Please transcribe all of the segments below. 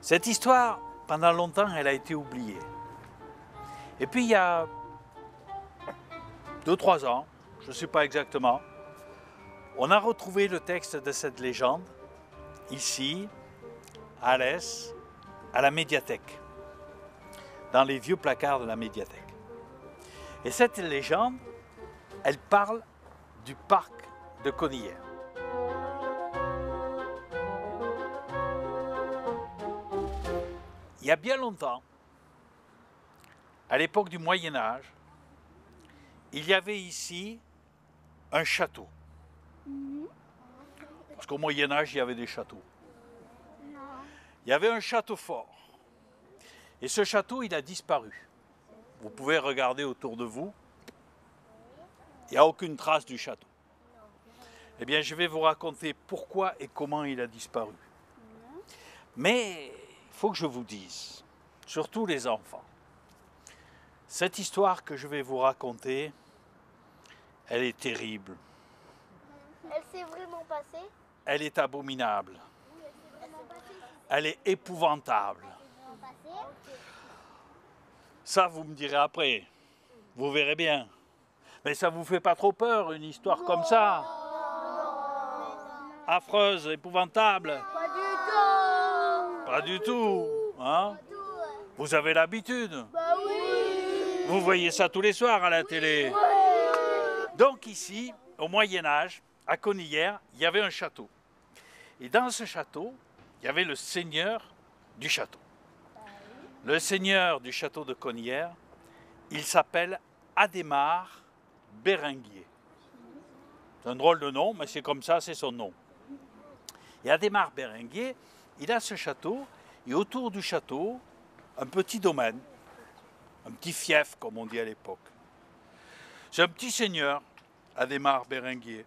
Cette histoire, pendant longtemps, elle a été oubliée. Et puis il y a 2-3 ans, je ne sais pas exactement, on a retrouvé le texte de cette légende, ici, à Alès, à la médiathèque, dans les vieux placards de la médiathèque. Et cette légende, elle parle du parc de Conillère. Il y a bien longtemps, à l'époque du Moyen-Âge, il y avait ici un château. Parce qu'au Moyen-Âge, il y avait des châteaux. Il y avait un château fort. Et ce château, il a disparu. Vous pouvez regarder autour de vous. Il n'y a aucune trace du château. Eh bien, je vais vous raconter pourquoi et comment il a disparu. Mais il faut que je vous dise, surtout les enfants, cette histoire que je vais vous raconter, elle est terrible. Elle s'est vraiment passée? Elle est abominable. Elle est épouvantable. Ça, vous me direz après. Vous verrez bien. Mais ça vous fait pas trop peur, une histoire comme ça? Affreuse, épouvantable? Pas du tout! Pas du tout. Hein? Vous avez l'habitude. Bah oui! Vous voyez ça tous les soirs à la télé. Donc ici, au Moyen-Âge, à Conillère, il y avait un château. Et dans ce château, il y avait le seigneur du château. Le seigneur du château de Conillère, il s'appelle Adhémar Berenguer. C'est un drôle de nom, mais c'est comme ça, c'est son nom. Et Adhémar Berenguer, il a ce château, et autour du château, un petit domaine, un petit fief, comme on dit à l'époque. C'est un petit seigneur, Adhémar Berenguer.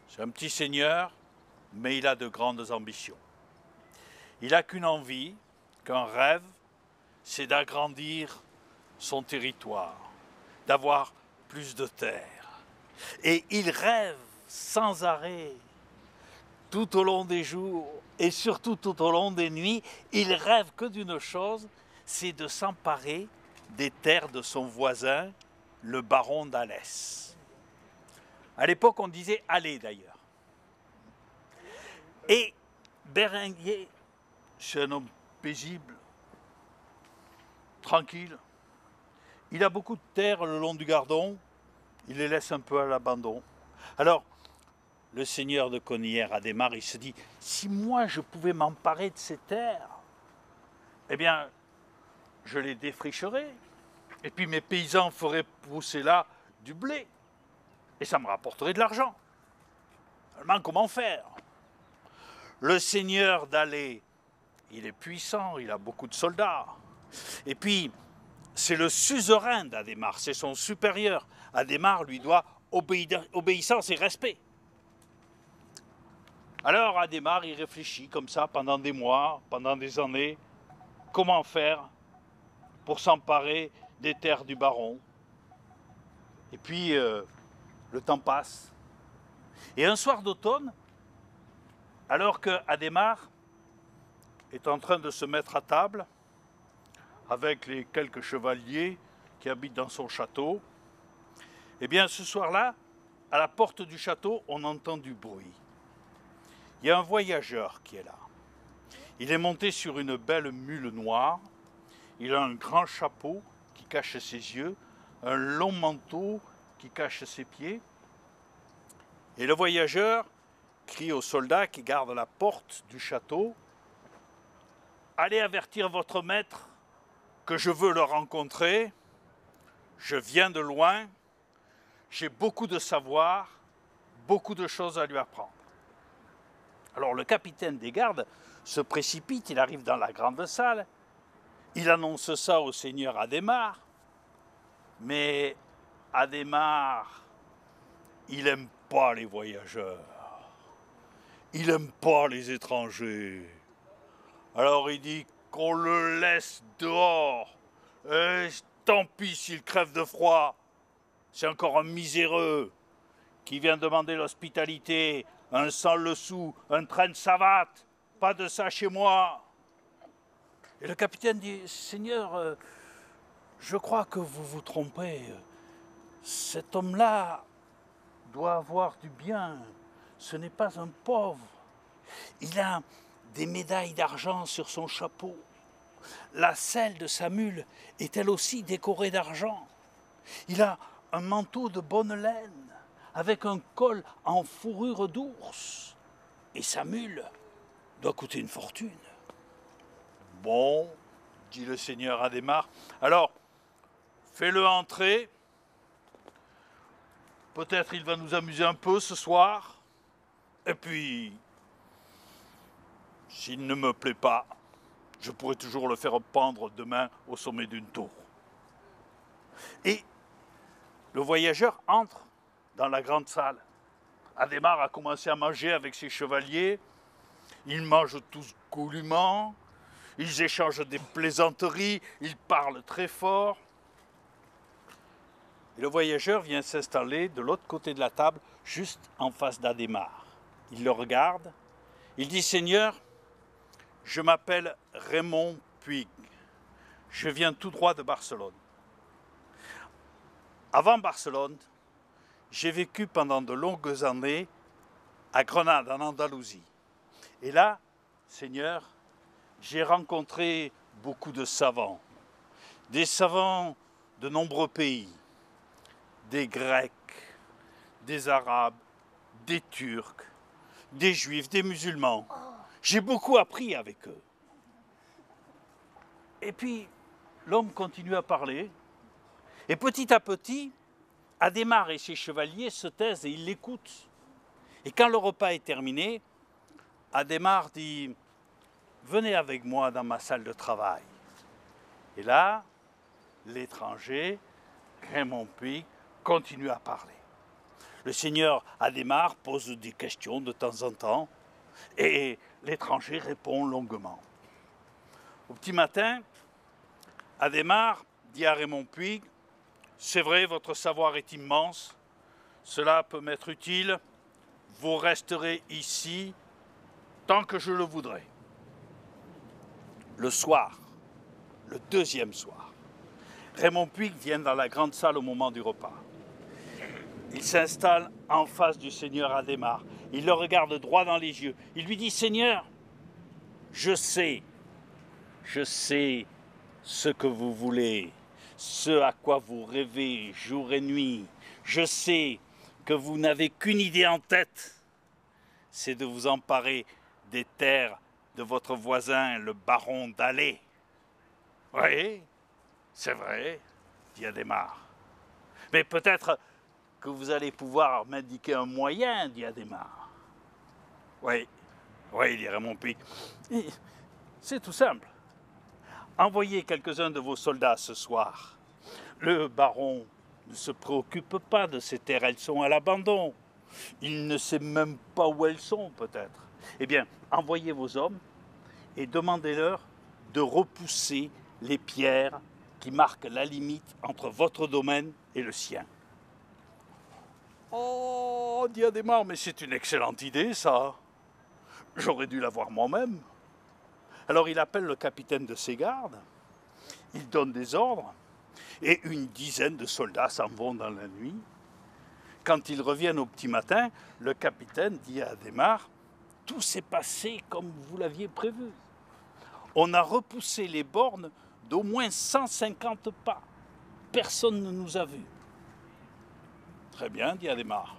C'est un petit seigneur, mais il a de grandes ambitions. Il n'a qu'une envie, qu'un rêve, c'est d'agrandir son territoire, d'avoir plus de terre. Et il rêve sans arrêt, tout au long des jours et surtout tout au long des nuits, il rêve que d'une chose, c'est de s'emparer des terres de son voisin, le baron d'Alès. À l'époque, on disait Alès d'ailleurs. Et Berenguer, c'est un homme paisible, tranquille. Il a beaucoup de terres le long du Gardon, il les laisse un peu à l'abandon. Alors, le seigneur de Conillère, Adhémar, il se dit, si moi je pouvais m'emparer de ces terres, eh bien, je les défricherais. Et puis mes paysans feraient pousser là du blé. Et ça me rapporterait de l'argent. Seulement, comment faire? Le seigneur d'Alès, il est puissant, il a beaucoup de soldats. Et puis, c'est le suzerain d'Adhémar, c'est son supérieur. Adhémar lui doit obéissance et respect. Alors Adhémar, il réfléchit comme ça pendant des mois, pendant des années, comment faire pour s'emparer des terres du baron. Et puis, le temps passe. Et un soir d'automne, alors que Adhémar est en train de se mettre à table, avec les quelques chevaliers qui habitent dans son château, eh bien ce soir-là, à la porte du château, on entend du bruit. Il y a un voyageur qui est là. Il est monté sur une belle mule noire, il a un grand chapeau qui cache ses yeux, un long manteau qui cache ses pieds. Et le voyageur crie aux soldats qui gardent la porte du château, « Allez avertir votre maître que je veux le rencontrer, je viens de loin, j'ai beaucoup de savoir, beaucoup de choses à lui apprendre. » Alors le capitaine des gardes se précipite, il arrive dans la grande salle, il annonce ça au seigneur Adhémar, mais Adhémar, il n'aime pas les voyageurs, il n'aime pas les étrangers. Alors il dit qu'on le laisse dehors. Et tant pis s'il crève de froid. C'est encore un miséreux qui vient demander l'hospitalité, un sans le sou, un train de savate. Pas de ça chez moi. Et le capitaine dit, Seigneur, je crois que vous vous trompez. Cet homme-là doit avoir du bien. Ce n'est pas un pauvre. Il a des médailles d'argent sur son chapeau. La selle de sa mule est elle aussi décorée d'argent. Il a un manteau de bonne laine avec un col en fourrure d'ours. Et sa mule doit coûter une fortune. Bon, dit le seigneur Adhémar, alors fais-le entrer. Peut-être il va nous amuser un peu ce soir. Et puis, s'il ne me plaît pas, je pourrai toujours le faire pendre demain au sommet d'une tour. Et le voyageur entre dans la grande salle. Adhémar a commencé à manger avec ses chevaliers. Ils mangent tous goulûment. Ils échangent des plaisanteries. Ils parlent très fort. Et le voyageur vient s'installer de l'autre côté de la table, juste en face d'Adhémar. Il le regarde. Il dit, Seigneur, je m'appelle Raymond Puig. Je viens tout droit de Barcelone. Avant Barcelone, j'ai vécu pendant de longues années à Grenade, en Andalousie. Et là, Seigneur, j'ai rencontré beaucoup de savants. Des savants de nombreux pays. Des Grecs, des Arabes, des Turcs, des Juifs, des musulmans. J'ai beaucoup appris avec eux. Et puis, l'homme continue à parler. Et petit à petit, Adhémar et ses chevaliers se taisent et ils l'écoutent. Et quand le repas est terminé, Adhémar dit « Venez avec moi dans ma salle de travail ». Et là, l'étranger, Raymond Puig, continue à parler. Le seigneur Adhémar pose des questions de temps en temps et l'étranger répond longuement. Au petit matin, Adhémar dit à Raymond Puig, « C'est vrai, votre savoir est immense, cela peut m'être utile, vous resterez ici tant que je le voudrai. » Le soir, le deuxième soir, Raymond Puig vient dans la grande salle au moment du repas. Il s'installe en face du seigneur Adhémar. Il le regarde droit dans les yeux. Il lui dit, « Seigneur, je sais ce que vous voulez, ce à quoi vous rêvez jour et nuit. Je sais que vous n'avez qu'une idée en tête, c'est de vous emparer des terres de votre voisin, le baron d'Alais. »« Oui, c'est vrai, dit Adhémar. Mais peut-être que vous allez pouvoir m'indiquer un moyen, dit Adhémar. Oui, dit Raymond Puig. C'est tout simple. Envoyez quelques-uns de vos soldats ce soir. Le baron ne se préoccupe pas de ces terres, elles sont à l'abandon. Il ne sait même pas où elles sont, peut-être. Eh bien, envoyez vos hommes et demandez-leur de repousser les pierres qui marquent la limite entre votre domaine et le sien. Oh, dit Adhémar, mais c'est une excellente idée, ça. J'aurais dû l'avoir moi-même. Alors il appelle le capitaine de ses gardes, il donne des ordres, et une dizaine de soldats s'en vont dans la nuit. Quand ils reviennent au petit matin, le capitaine dit à Adhémar, « Tout s'est passé comme vous l'aviez prévu. On a repoussé les bornes d'au moins 150 pas. Personne ne nous a vus. » Très bien, dit Adhémar.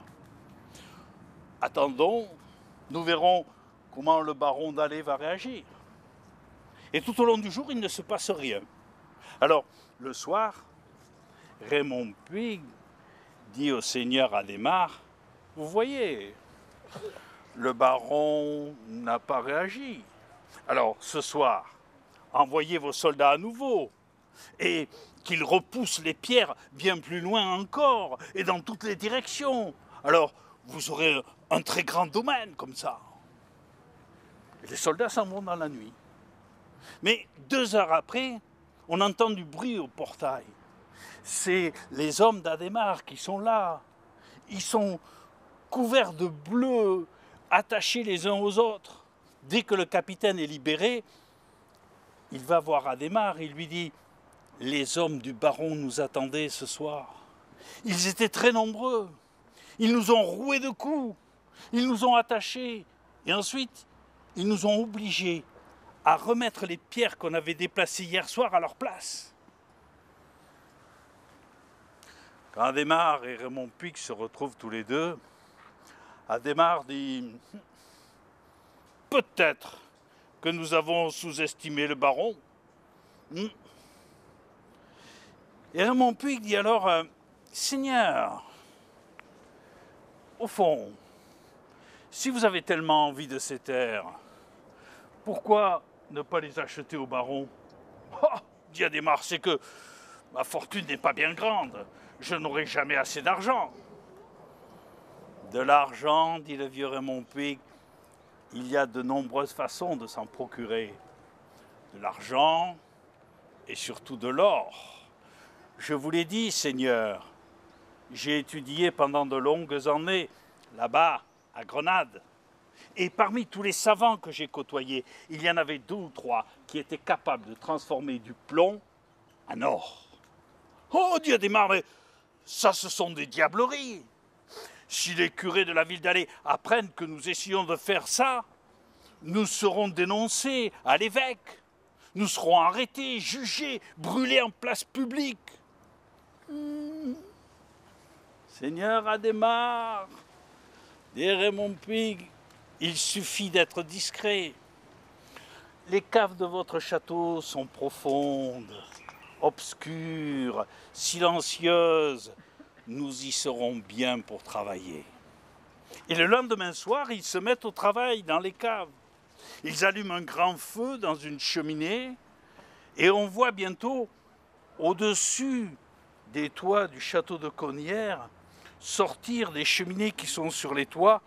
Attendons, nous verrons comment le baron d'Alais va réagir. Et tout au long du jour, il ne se passe rien. Alors, le soir, Raymond Puig dit au seigneur Adhémar, « Vous voyez, le baron n'a pas réagi. Alors, ce soir, envoyez vos soldats à nouveau et qu'ils repoussent les pierres bien plus loin encore et dans toutes les directions. Alors, vous aurez un très grand domaine comme ça. » Et les soldats s'en vont dans la nuit. Mais 2 heures après, on entend du bruit au portail. C'est les hommes d'Adhémar qui sont là. Ils sont couverts de bleu, attachés les uns aux autres. Dès que le capitaine est libéré, il va voir Adhémar, il lui dit « Les hommes du baron nous attendaient ce soir. Ils étaient très nombreux. Ils nous ont roués de coups. Ils nous ont attachés. Et ensuite, ils nous ont obligés à remettre les pierres qu'on avait déplacées hier soir à leur place. » Quand Adhémar et Raymond Puig se retrouvent tous les deux, Adhémar dit « Peut-être que nous avons sous-estimé le baron. » Et Raymond Puig dit alors « Seigneur, au fond, si vous avez tellement envie de ces terres, pourquoi ne pas les acheter au baron ?»« Oh, dit Adhémar, c'est que ma fortune n'est pas bien grande. Je n'aurai jamais assez d'argent. » De l'argent, dit le vieux Raymond Puig, il y a de nombreuses façons de s'en procurer. De l'argent et surtout de l'or. Je vous l'ai dit, Seigneur, j'ai étudié pendant de longues années là-bas, à Grenade. Et parmi tous les savants que j'ai côtoyés, il y en avait 2 ou 3 qui étaient capables de transformer du plomb en or. Oh, dit Adhémar, mais ça, ce sont des diableries. Si les curés de la ville d'Alais apprennent que nous essayons de faire ça, nous serons dénoncés à l'évêque. Nous serons arrêtés, jugés, brûlés en place publique. Seigneur Adhémar, dit Raymond Puig, il suffit d'être discret. Les caves de votre château sont profondes, obscures, silencieuses. Nous y serons bien pour travailler. Et le lendemain soir, ils se mettent au travail dans les caves. Ils allument un grand feu dans une cheminée et on voit bientôt, au-dessus des toits du château de Conières, sortir des cheminées qui sont sur les toits,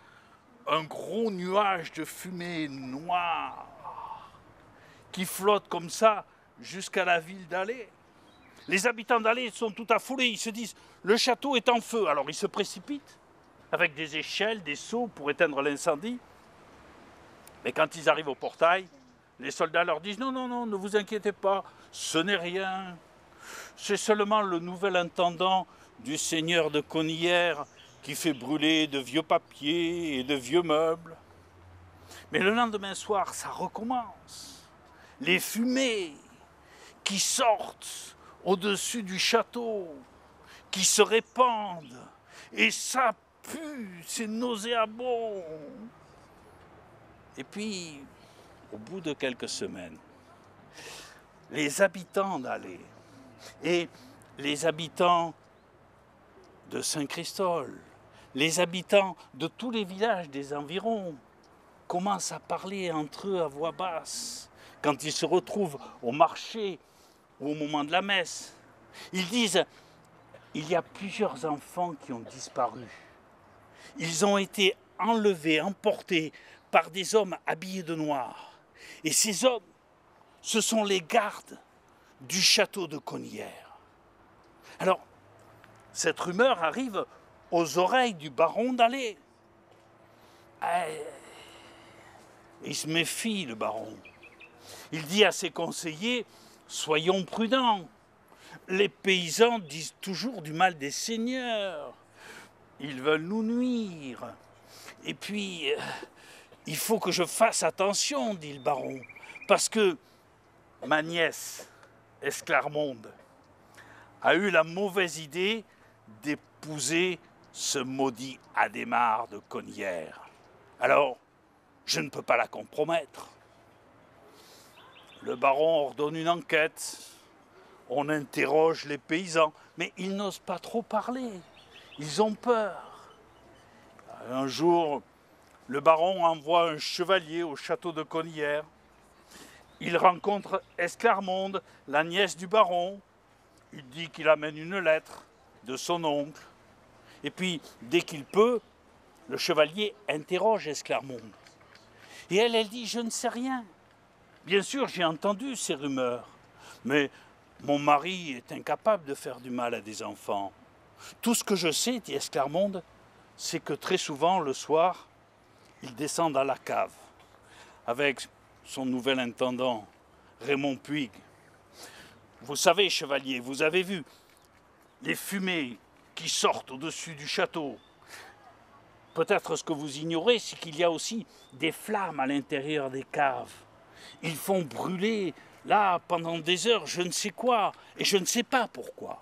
un gros nuage de fumée noire qui flotte comme ça jusqu'à la ville d'Alais. Les habitants d'Alais sont tout affolés, ils se disent « le château est en feu ». Alors ils se précipitent avec des échelles, des seaux pour éteindre l'incendie. Mais quand ils arrivent au portail, les soldats leur disent « non, non, non, ne vous inquiétez pas, ce n'est rien. C'est seulement le nouvel intendant du seigneur de Conières qui fait brûler de vieux papiers et de vieux meubles. » Mais le lendemain soir, ça recommence. Les fumées qui sortent au-dessus du château, qui se répandent, et ça pue, c'est nauséabond. Et puis, au bout de quelques semaines, les habitants d'Alais et les habitants de Saint-Christol, les habitants de tous les villages des environs commencent à parler entre eux à voix basse quand ils se retrouvent au marché ou au moment de la messe. Ils disent « il y a plusieurs enfants qui ont disparu. Ils ont été enlevés, emportés par des hommes habillés de noir. Et ces hommes, ce sont les gardes du château de Conières. » Alors, cette rumeur arrive aux oreilles du baron d'Alais. Il se méfie, le baron. Il dit à ses conseillers « soyons prudents. Les paysans disent toujours du mal des seigneurs. Ils veulent nous nuire. Et puis, il faut que je fasse attention, dit le baron, parce que ma nièce, Esclarmonde, a eu la mauvaise idée d'épouser ce maudit Adhémar de Conières. Alors, je ne peux pas la compromettre. » Le baron ordonne une enquête. On interroge les paysans, mais ils n'osent pas trop parler. Ils ont peur. Un jour, le baron envoie un chevalier au château de Conières. Il rencontre Esclarmonde, la nièce du baron. Il dit qu'il amène une lettre de son oncle. Et puis, dès qu'il peut, le chevalier interroge Esclarmonde. Et elle dit « je ne sais rien. Bien sûr, j'ai entendu ces rumeurs, mais mon mari est incapable de faire du mal à des enfants. Tout ce que je sais, dit Esclarmonde, c'est que très souvent, le soir, il descend dans la cave avec son nouvel intendant, Raymond Puig. Vous savez, chevalier, vous avez vu les fumées qui sortent au-dessus du château. Peut-être ce que vous ignorez, c'est qu'il y a aussi des flammes à l'intérieur des caves. Ils font brûler, là, pendant des heures, je ne sais quoi, et je ne sais pas pourquoi.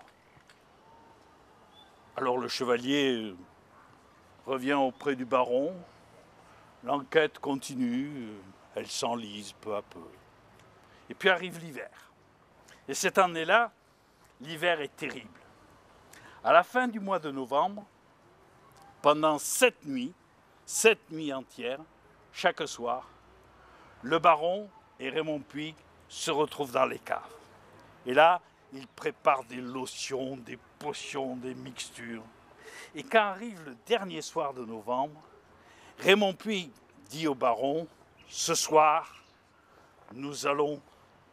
Alors le chevalier revient auprès du baron, l'enquête continue, elle s'enlise peu à peu. Et puis arrive l'hiver. Et cette année-là, l'hiver est terrible. À la fin du mois de novembre, pendant 7 nuits entières, chaque soir, le baron et Raymond Puig se retrouvent dans les caves. Et là, ils préparent des lotions, des potions, des mixtures. Et quand arrive le dernier soir de novembre, Raymond Puig dit au baron, « Ce soir, nous allons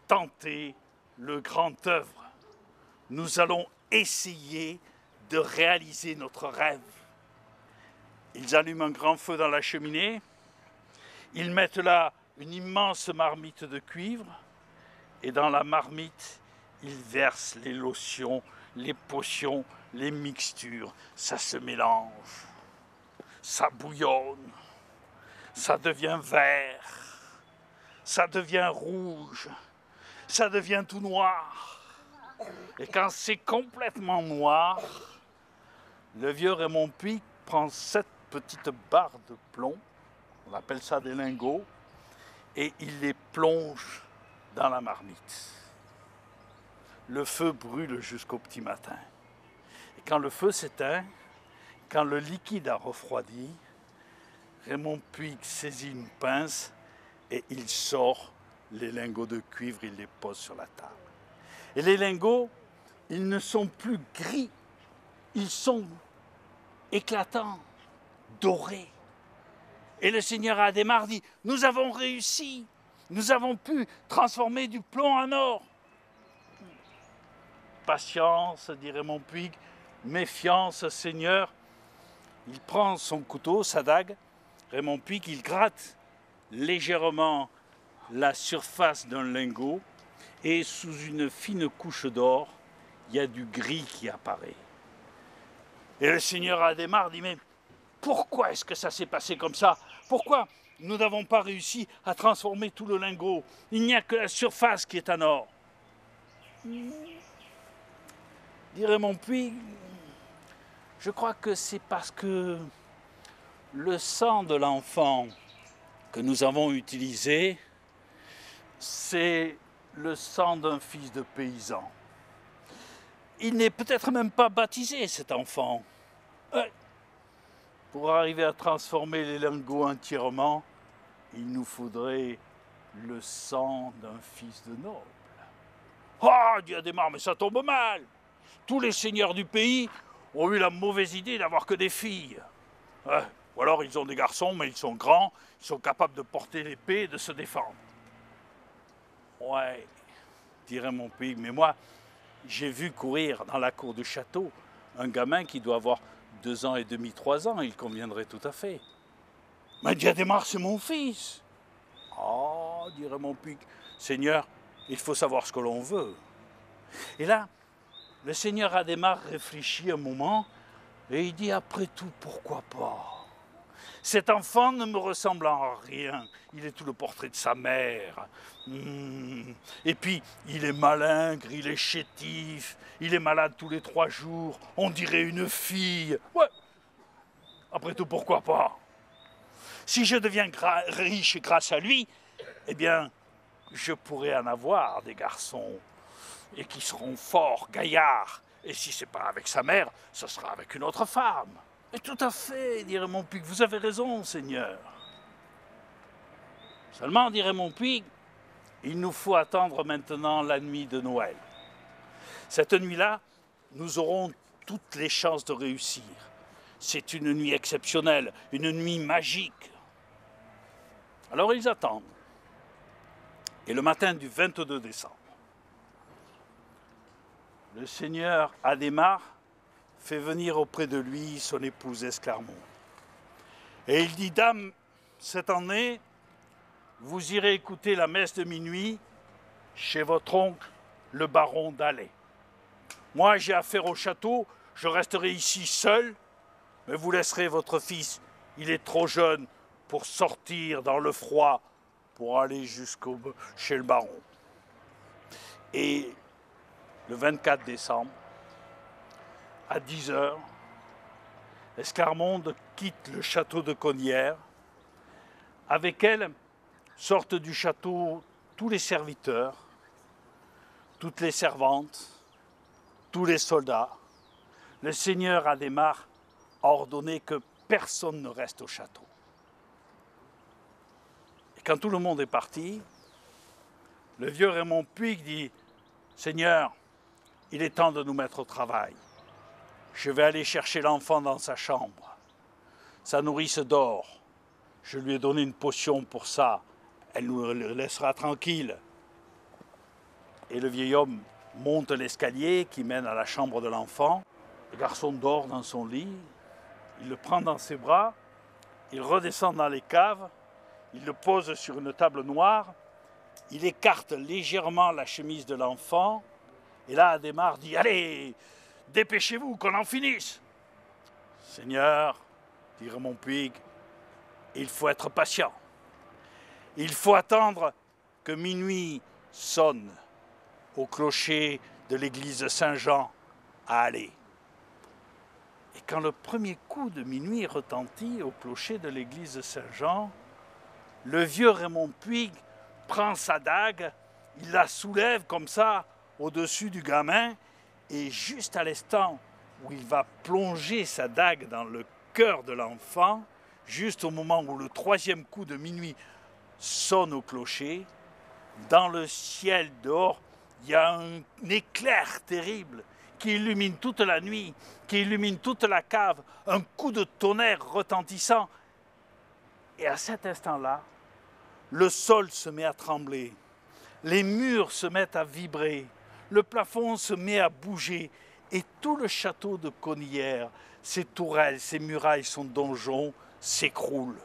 tenter le grand œuvre. Nous allons essayer de réaliser notre rêve. » Ils allument un grand feu dans la cheminée, ils mettent là une immense marmite de cuivre, et dans la marmite, ils versent les lotions, les potions, les mixtures. Ça se mélange, ça bouillonne, ça devient vert, ça devient rouge, ça devient tout noir. Et quand c'est complètement noir, le vieux Raymond Puig prend 7 petites barres de plomb, on appelle ça des lingots, et il les plonge dans la marmite. Le feu brûle jusqu'au petit matin. Et quand le feu s'éteint, quand le liquide a refroidi, Raymond Puig saisit une pince et il sort les lingots de cuivre, il les pose sur la table. Et les lingots, ils ne sont plus gris, ils sont éclatants, dorés. Et le seigneur Adhémar dit, « Nous avons réussi, nous avons pu transformer du plomb en or. » Patience, dit Raymond Puig, méfiance, seigneur. Il prend son couteau, sa dague, Raymond Puig, il gratte légèrement la surface d'un lingot et sous une fine couche d'or, il y a du gris qui apparaît. Et le seigneur Adhémar dit, mais pourquoi est-ce que ça s'est passé comme ça? Pourquoi nous n'avons pas réussi à transformer tout le lingot? Il n'y a que la surface qui est en or. Dit Raymond Puig, je crois que c'est parce que le sang de l'enfant que nous avons utilisé, c'est le sang d'un fils de paysan. Il n'est peut-être même pas baptisé, cet enfant. Pour arriver à transformer les lingots entièrement, il nous faudrait le sang d'un fils de noble. Ah, dit Adhémar, mais ça tombe mal. Tous les seigneurs du pays ont eu la mauvaise idée d'avoir que des filles. Ou alors ils ont des garçons, mais ils sont grands, ils sont capables de porter l'épée et de se défendre. Ouais, dit Raymond Puig, mais moi, j'ai vu courir dans la cour du château un gamin qui doit avoir 2 ans et demi, 3 ans, il conviendrait tout à fait. Mais dit Adhémar, c'est mon fils. Ah, dit Raymond Puig, Seigneur, il faut savoir ce que l'on veut. Et là, le seigneur Adhémar réfléchit un moment et il dit, après tout, pourquoi pas? Cet enfant ne me ressemble en rien. Il est tout le portrait de sa mère. Et puis, il est malingre, il est chétif, il est malade tous les 3 jours. On dirait une fille. Ouais. Après tout, pourquoi pas? Si je deviens riche grâce à lui, eh bien, je pourrais en avoir des garçons et qui seront forts, gaillards. Et si ce n'est pas avec sa mère, ce sera avec une autre femme. Et tout à fait, dit Raymond Puig, vous avez raison, Seigneur. Seulement, dit Raymond Puig, il nous faut attendre maintenant la nuit de Noël. Cette nuit-là, nous aurons toutes les chances de réussir. C'est une nuit exceptionnelle, une nuit magique. Alors ils attendent. Et le matin du 22 décembre, le seigneur Adhémar fait venir auprès de lui son épouse Esclarmonde. Et il dit, dame, cette année, vous irez écouter la messe de minuit chez votre oncle, le baron d'Alais. Moi, j'ai affaire au château, je resterai ici seul, mais vous laisserez votre fils. Il est trop jeune pour sortir dans le froid, pour aller chez le baron. Et le 24 décembre, à 10 h, Esclarmonde quitte le château de Conières. Avec elle sortent du château tous les serviteurs, toutes les servantes, tous les soldats. Le seigneur Adhémar a ordonné que personne ne reste au château. Et quand tout le monde est parti, le vieux Raymond Puig dit « Seigneur, il est temps de nous mettre au travail. Je vais aller chercher l'enfant dans sa chambre. Sa nourrice dort. Je lui ai donné une potion pour ça. Elle nous laissera tranquille. » Et le vieil homme monte l'escalier qui mène à la chambre de l'enfant. Le garçon dort dans son lit. Il le prend dans ses bras. Il redescend dans les caves. Il le pose sur une table noire. Il écarte légèrement la chemise de l'enfant. Et là, Adhémar dit « Allez, dépêchez-vous, qu'on en finisse !» « Seigneur, dit Raymond Puig, il faut être patient. Il faut attendre que minuit sonne au clocher de l'église de Saint-Jean à Alais. » Et quand le premier coup de minuit retentit au clocher de l'église de Saint-Jean, le vieux Raymond Puig prend sa dague, il la soulève comme ça au-dessus du gamin, et juste à l'instant où il va plonger sa dague dans le cœur de l'enfant, juste au moment où le troisième coup de minuit sonne au clocher, dans le ciel dehors, il y a un éclair terrible qui illumine toute la nuit, qui illumine toute la cave, un coup de tonnerre retentissant. Et à cet instant-là, le sol se met à trembler, les murs se mettent à vibrer, le plafond se met à bouger et tout le château de Conières, ses tourelles, ses murailles, son donjon s'écroule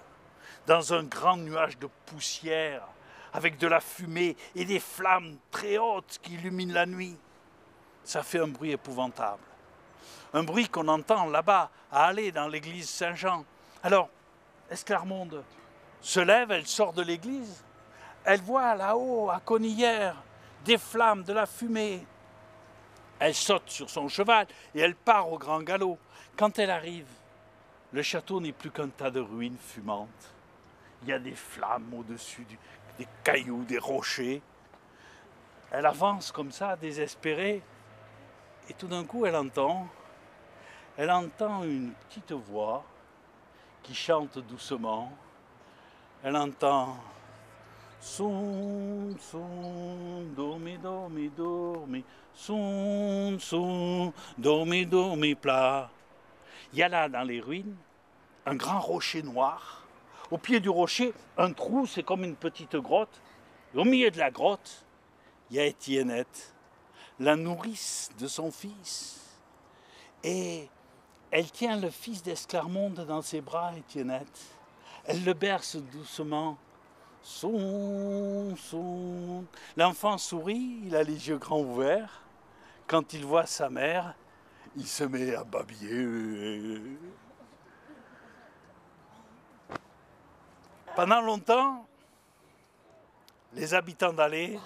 dans un grand nuage de poussière avec de la fumée et des flammes très hautes qui illuminent la nuit. Ça fait un bruit épouvantable, un bruit qu'on entend là-bas à Alais dans l'église Saint-Jean. Alors, Esclarmonde se lève, elle sort de l'église, elle voit là-haut à Conières des flammes, de la fumée. Elle saute sur son cheval et elle part au grand galop. Quand elle arrive, le château n'est plus qu'un tas de ruines fumantes. Il y a des flammes au-dessus, des cailloux, des rochers. Elle avance comme ça, désespérée, et tout d'un coup, elle entend une petite voix qui chante doucement. Elle entend son, son, dormi, dormi, dormi, son, son, dormi, dormi, plat. Il y a là, dans les ruines, un grand rocher noir. Au pied du rocher, un trou, c'est comme une petite grotte. Et au milieu de la grotte, il y a Étiennette, la nourrice de son fils. Et elle tient le fils d'Esclarmonde dans ses bras, Étiennette. Elle le berce doucement. Son, son. L'enfant sourit, il a les yeux grands ouverts. Quand il voit sa mère, il se met à babiller. Pendant longtemps, les habitants d'Alais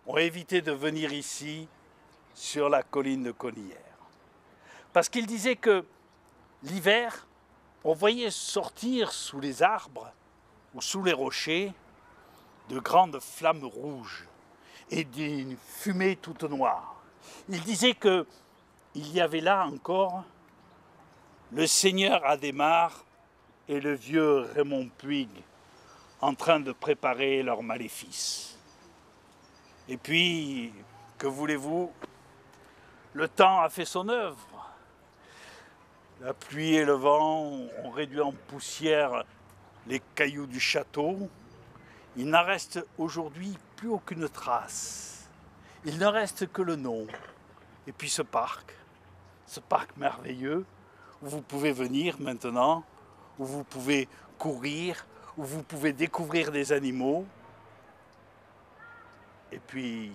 ont évité de venir ici, sur la colline de Conières. Parce qu'ils disaient que l'hiver, on voyait sortir sous les arbres ou sous les rochers de grandes flammes rouges et d'une fumée toute noire. Ils disaient qu'il y avait là encore le seigneur Adhémar et le vieux Raymond Puig en train de préparer leur maléfice. Et puis, que voulez-vous? Le temps a fait son œuvre. La pluie et le vent ont réduit en poussière les cailloux du château. Il n'en reste aujourd'hui plus aucune trace. Il ne reste que le nom. Et puis ce parc merveilleux, où vous pouvez venir maintenant, où vous pouvez courir, où vous pouvez découvrir des animaux. Et puis,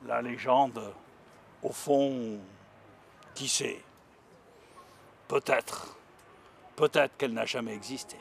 la légende, au fond, qui sait? Peut-être qu'elle n'a jamais existé.